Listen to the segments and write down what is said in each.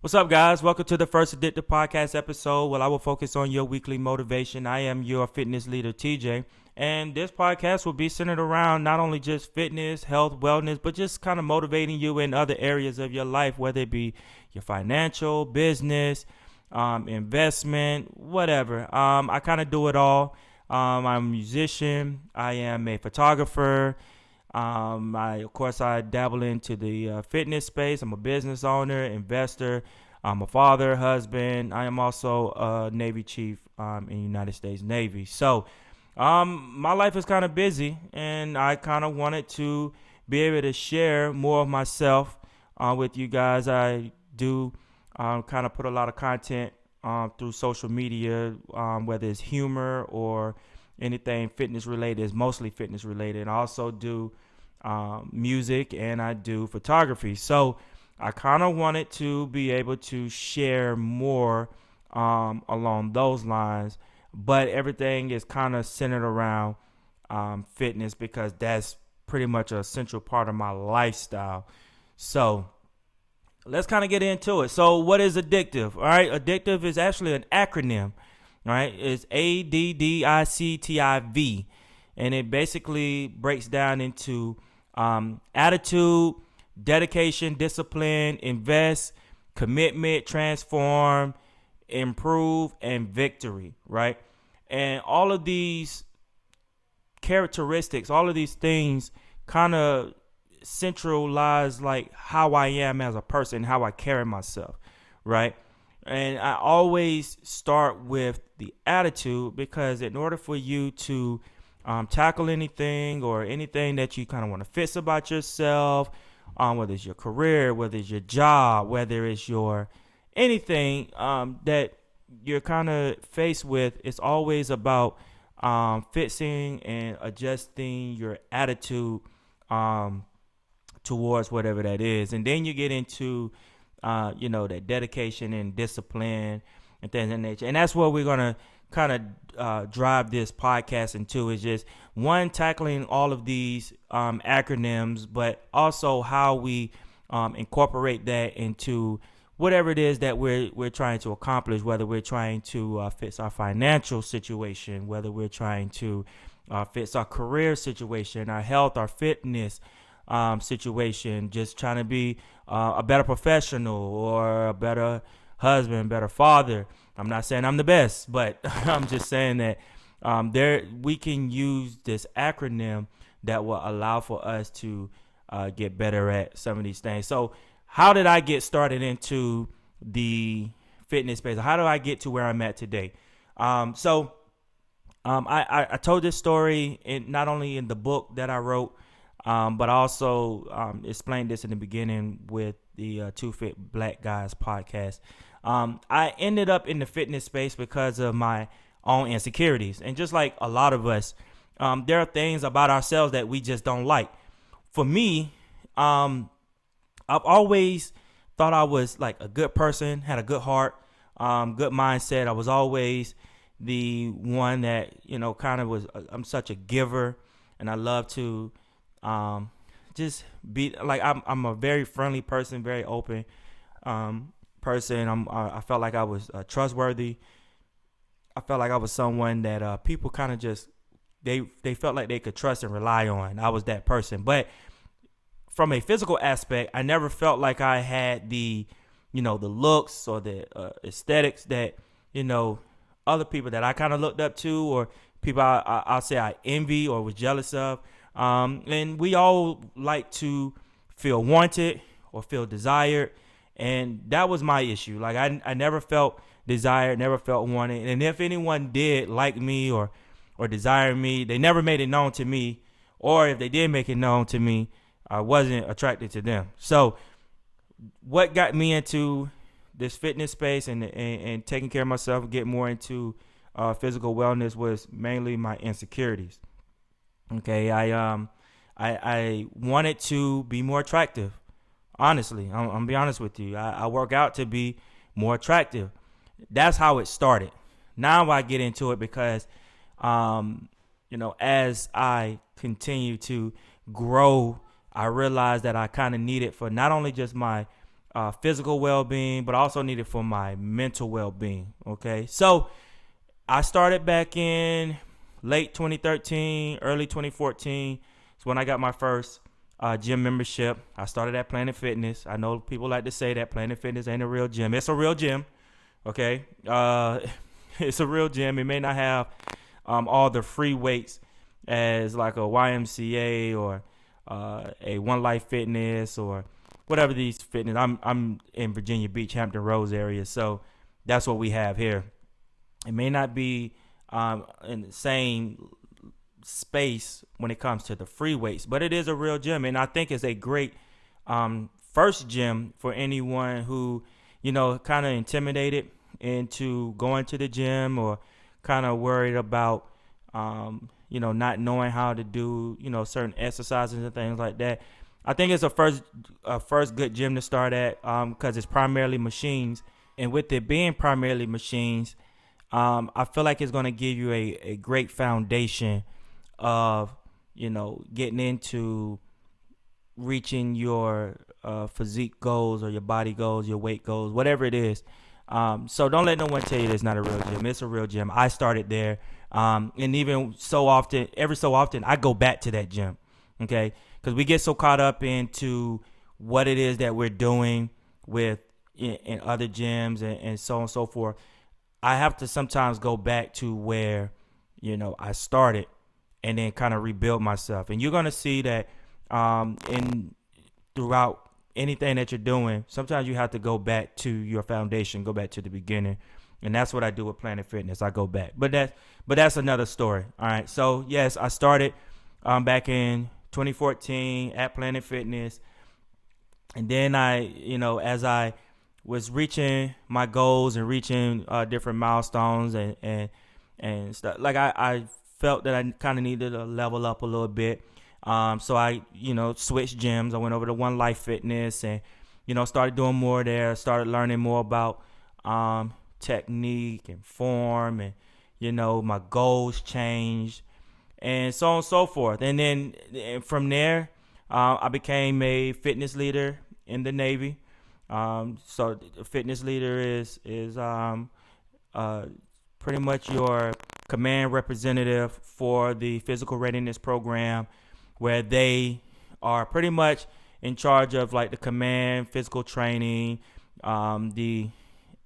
What's up, guys? Welcome to the first Addictive Podcast episode. Well, I will focus on your weekly motivation. I am your fitness leader, TJ, and this podcast will be centered around not only just fitness, health, wellness, but just kind of motivating you in other areas of your life, whether it be your financial, business, investment, whatever. I kind of do it all. I'm a musician. I am a photographer. I dabble into the fitness space. I'm a business owner, investor. I'm a father, husband. I am also a Navy chief in the United States Navy. So, my life is kind of busy, and I kind of wanted to be able to share more of myself with you guys. I do kind of put a lot of content through social media, whether it's humor or anything fitness related. It's mostly fitness related. I also do music, and I do photography. So I kind of wanted to be able to share more along those lines, but everything is kind of centered around fitness because that's pretty much a central part of my lifestyle. So let's kind of get into it. So what is addictive? All right, addictive is actually an acronym. All right, it's ADDICTIV, and it basically breaks down into attitude, dedication, discipline, invest, commitment, transform, improve, and victory, right? And all of these characteristics, all of these things kind of centralize like how I am as a person, how I carry myself, right? And I always start with the attitude because in order for you to tackle anything or anything that you kind of want to fix about yourself, whether it's your career, whether it's your job, whether it's your anything that you're kind of faced with, it's always about fixing and adjusting your attitude towards whatever that is. And then you get into, that dedication and discipline and things of nature. And that's what we're going to kind of drive this podcast into, is just one, tackling all of these acronyms, but also how we incorporate that into whatever it is that we're trying to accomplish, whether we're trying to fix our financial situation, whether we're trying to fix our career situation, our health, our fitness situation, just trying to be a better professional or a better husband, better father. I'm not saying I'm the best, but I'm just saying that we can use this acronym that will allow for us to get better at some of these things. So how did I get started into the fitness space? How do I get to where I'm at today? I told this story not only in the book that I wrote, but I also explained this in the beginning with the Two Fit Black Guys podcast. I ended up in the fitness space because of my own insecurities. And just like a lot of us, there are things about ourselves that we just don't like. For me, I've always thought I was like a good person, had a good heart, good mindset. I was always the one that, kind of was, I'm such a giver, and I love to just be like, I'm a very friendly person, very open person. I felt like I was trustworthy. I felt like I was someone that people kind of just they felt like they could trust and rely on. I was that person. But from a physical aspect, I never felt like I had the looks or the aesthetics that other people that I kind of looked up to, or people I'll say I envy or was jealous of. And we all like to feel wanted or feel desired. And that was my issue. Like I never felt desired, never felt wanted. And if anyone did like me or desire me, they never made it known to me. Or if they did make it known to me, I wasn't attracted to them. So what got me into this fitness space and taking care of myself, get more into physical wellness, was mainly my insecurities. Okay, I wanted to be more attractive. Honestly, I'm gonna be honest with you. I work out to be more attractive. That's how it started. Now I get into it because, as I continue to grow, I realized that I kind of needed for not only just my physical well-being, but I also need it for my mental well-being. Okay, so I started back in late 2013, early 2014. It's when I got my first gym membership. I started at Planet Fitness. I know people like to say that Planet Fitness ain't a real gym. It's a real gym. Okay, it's a real gym. It may not have all the free weights as like a YMCA or a One Life Fitness or whatever these fitness. I'm in Virginia Beach, Hampton Roads area, so that's what we have here. It may not be in the same space when it comes to the free weights, but it is a real gym, and I think it's a great first gym for anyone who, kind of intimidated into going to the gym or kind of worried about, not knowing how to do, certain exercises and things like that. I think it's a first good gym to start at because it's primarily machines, and with it being primarily machines, I feel like it's going to give you a great foundation of, getting into reaching your physique goals or your body goals, your weight goals, whatever it is. So don't let no one tell you it's not a real gym. It's a real gym. I started there. And even every so often, I go back to that gym. Okay. Because we get so caught up into what it is that we're doing in other gyms and so on and so forth. I have to sometimes go back to where, I started and then kind of rebuild myself. And you're going to see that throughout anything that you're doing, sometimes you have to go back to your foundation, go back to the beginning. And that's what I do with Planet Fitness. I go back. But that's another story. All right. So, yes, I started back in 2014 at Planet Fitness. And then as I was reaching my goals and reaching different milestones and stuff, like I felt that I kind of needed to level up a little bit. So I, switched gyms. I went over to One Life Fitness and, started doing more there, started learning more about technique and form and, my goals changed and so on and so forth. And then from there, I became a fitness leader in the Navy. So a fitness leader is pretty much your command representative for the physical readiness program, where they are pretty much in charge of like the command, physical training, the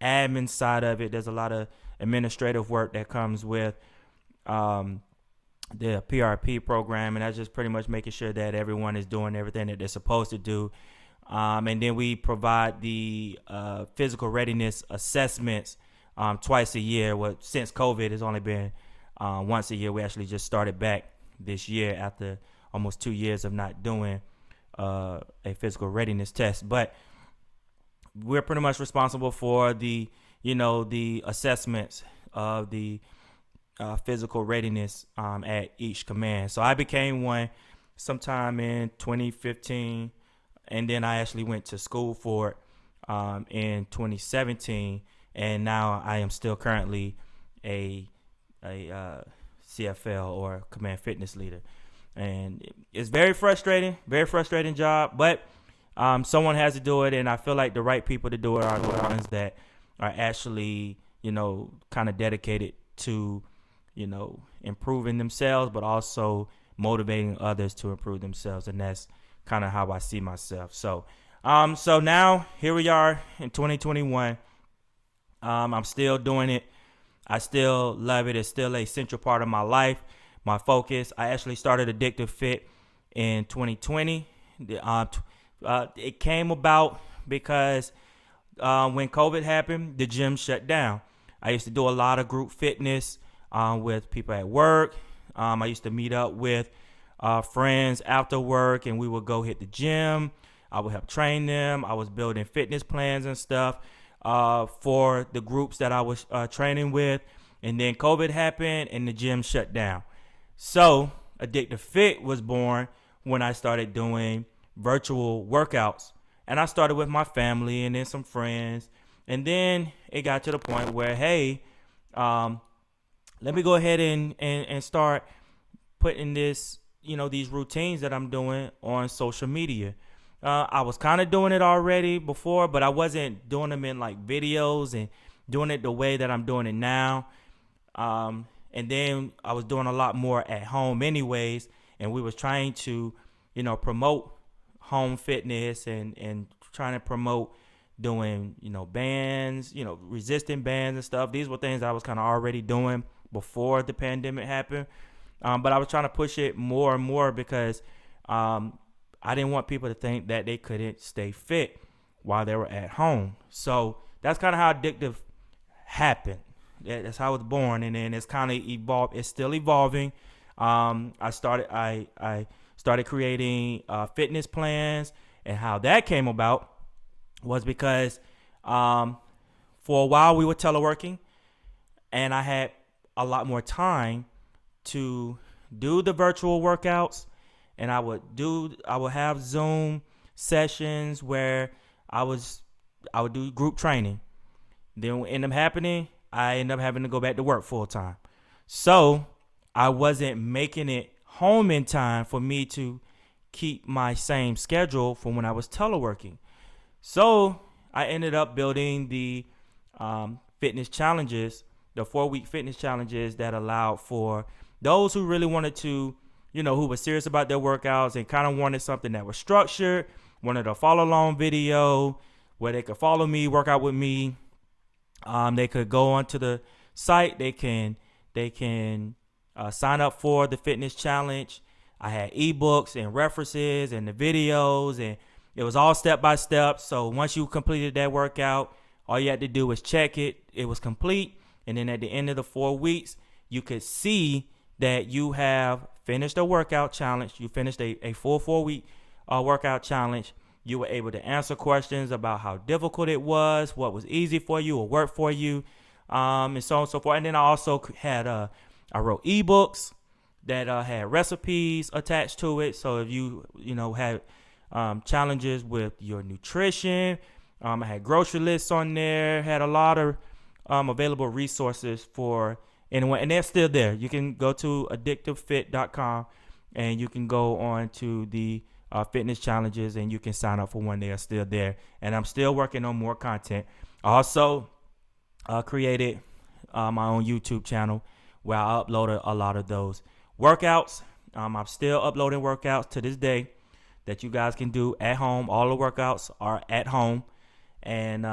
admin side of it. There's a lot of administrative work that comes with the PRP program, and that's just pretty much making sure that everyone is doing everything that they're supposed to do. And then we provide the physical readiness assessments twice a year. Well, since COVID, it's only been once a year. We actually just started back this year after almost 2 years of not doing a physical readiness test. But we're pretty much responsible for the assessments of the physical readiness at each command. So I became one sometime in 2015, and then I actually went to school for it in 2017, and now I am still currently a CFL or command fitness leader. And it's very frustrating job, but someone has to do it, and I feel like the right people to do it are the ones that are actually, kind of dedicated to, improving themselves, but also motivating others to improve themselves. And that's kind of how I see myself. So now here we are in 2021. I'm still doing it. I still love it. It's still a central part of my life, my focus. I actually started Addictive Fit in 2020. It came about because when COVID happened, the gym shut down. I used to do a lot of group fitness with people at work. I used to meet up with friends after work, and we would go hit the gym. I would help train them. I was building fitness plans and stuff for the groups that I was training with. And then COVID happened and the gym shut down. So Addictive Fit was born when I started doing virtual workouts. And I started with my family and then some friends. And then it got to the point where, hey, let me go ahead and start putting this, these routines that I'm doing on social media. I was kind of doing it already before, but I wasn't doing them in like videos and doing it the way that I'm doing it now. And then I was doing a lot more at home anyways, and we was trying to, promote home fitness and trying to promote doing, bands, resistant bands and stuff. These were things I was kind of already doing before the pandemic happened. But I was trying to push it more and more because I didn't want people to think that they couldn't stay fit while they were at home. So that's kind of how Addictive happened. That's how it was born, and then it's kind of evolved. It's still evolving. I started creating fitness plans, and how that came about was because for a while we were teleworking, and I had a lot more time to do the virtual workouts, and I would have Zoom sessions where I would do group training. Then what ended up happening, I ended up having to go back to work full time. So I wasn't making it home in time for me to keep my same schedule from when I was teleworking. So I ended up building the fitness challenges, the 4-week fitness challenges that allowed for those who really wanted to, who were serious about their workouts and kind of wanted something that was structured, wanted a follow along video where they could follow me, work out with me. They could go onto the site. They can sign up for the fitness challenge. I had ebooks and references and the videos, and it was all step by step. So once you completed that workout, all you had to do was check it. It was complete. And then at the end of the 4 weeks, you could see that you have finished a workout challenge. You finished a full 4-week workout challenge. You were able to answer questions about how difficult it was, what was easy for you or worked for you, and so on and so forth. And then I also had I wrote ebooks that had recipes attached to it. So if you had challenges with your nutrition, I had grocery lists on there. Had a lot of available resources for anyone, and they're still there. You can go to addictivefit.com and you can go on to the fitness challenges, and you can sign up for one. They are still there, and I'm still working on more content. I also created my own YouTube channel where I uploaded a lot of those workouts. I'm still uploading workouts to this day that you guys can do at home. All the workouts are at home, and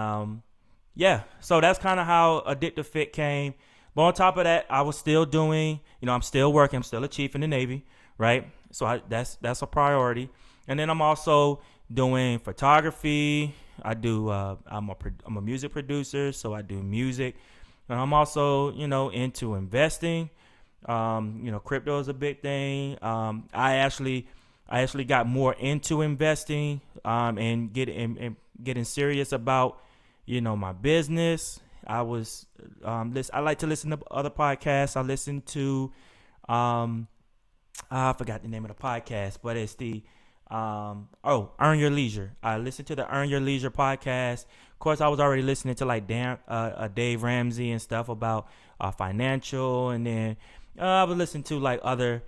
so that's kind of how Addictive Fit came. But on top of that, I was still doing, I'm still working. I'm still a chief in the Navy, right? So that's a priority. And then I'm also doing photography. I do. I'm a music producer, so I do music. And I'm also, into investing. Crypto is a big thing. I actually got more into investing and getting serious about, my business. I like to listen to other podcasts. I listen to I forgot the name of the podcast, but it's the Earn Your Leisure. I listened to the Earn Your Leisure podcast. Of course, I was already listening to like Dave Ramsey and stuff about financial, and then I would listen to like other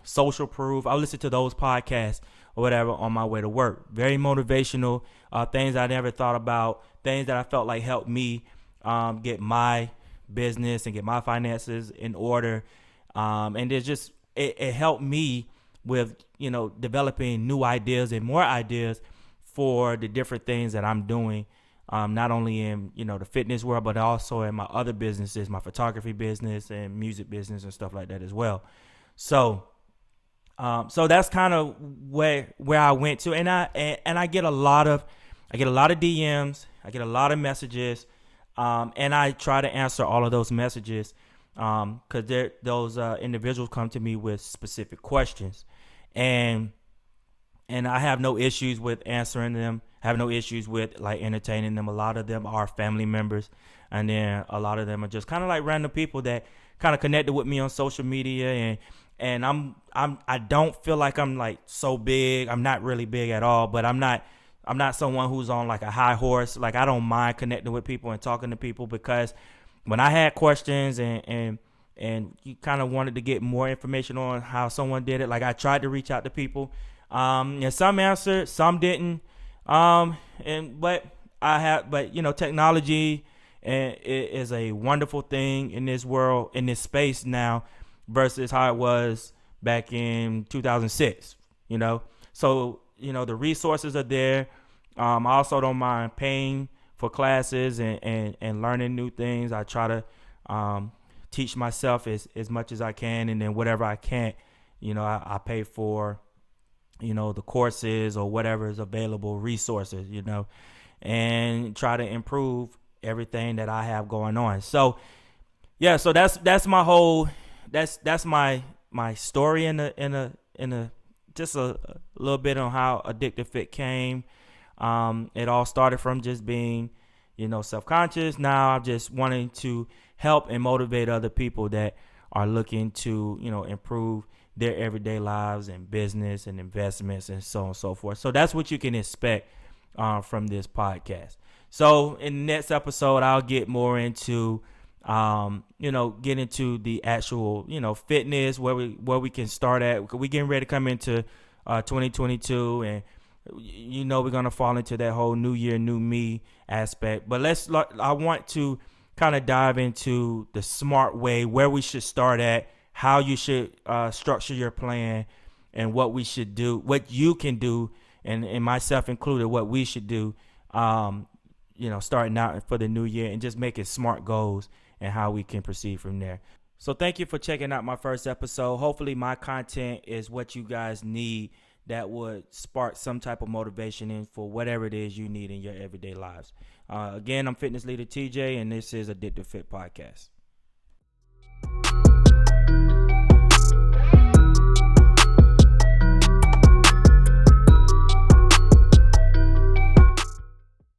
social proof. I would listen to those podcasts or whatever on my way to work. Very motivational, things I never thought about, things that I felt like helped me get my business and get my finances in order. And there's just it helped me with developing new ideas and more ideas for the different things that I'm doing, not only in the fitness world, but also in my other businesses, my photography business and music business and stuff like that as well. So that's kind of where I went to, and I get a lot of DMs, I get a lot of messages, and I try to answer all of those messages. Because those individuals come to me with specific questions, and I have no issues with answering them. I have no issues with like entertaining them. A lot of them are family members, and then a lot of them are just kind of like random people that kind of connected with me on social media, and I don't feel like I'm like so big. I'm not really big at all, but I'm not someone who's on like a high horse. Like I don't mind connecting with people and talking to people, because when I had questions and you kind of wanted to get more information on how someone did it, like I tried to reach out to people. And some answered, some didn't. But technology is a wonderful thing in this world, in this space now, versus how it was back in 2006. So the resources are there. I also don't mind paying for classes and learning new things. I try to teach myself as much as I can, and then whatever I can't, I pay for, the courses or whatever is available, resources, and try to improve everything that I have going on. So yeah, so that's my whole that's my story in a just a little bit on how Addictive Fit came. It all started from just being, self-conscious. Now I'm just wanting to help and motivate other people that are looking to, improve their everyday lives and business and investments and so on and so forth. So that's what you can expect from this podcast. So in the next episode, I'll get more into, get into the actual, fitness, where we can start at. We're getting ready to come into 2022, and we're gonna fall into that whole new year, new me aspect. But I want to kind of dive into the smart way, where we should start at, how you should structure your plan, and what we should do, what you can do, and myself included, what we should do, starting out for the new year, and just making smart goals and how we can proceed from there. So thank you for checking out my first episode. Hopefully my content is what you guys need, that would spark some type of motivation in for whatever it is you need in your everyday lives. Again, I'm fitness leader TJ, and this is Addictive Fit Podcast.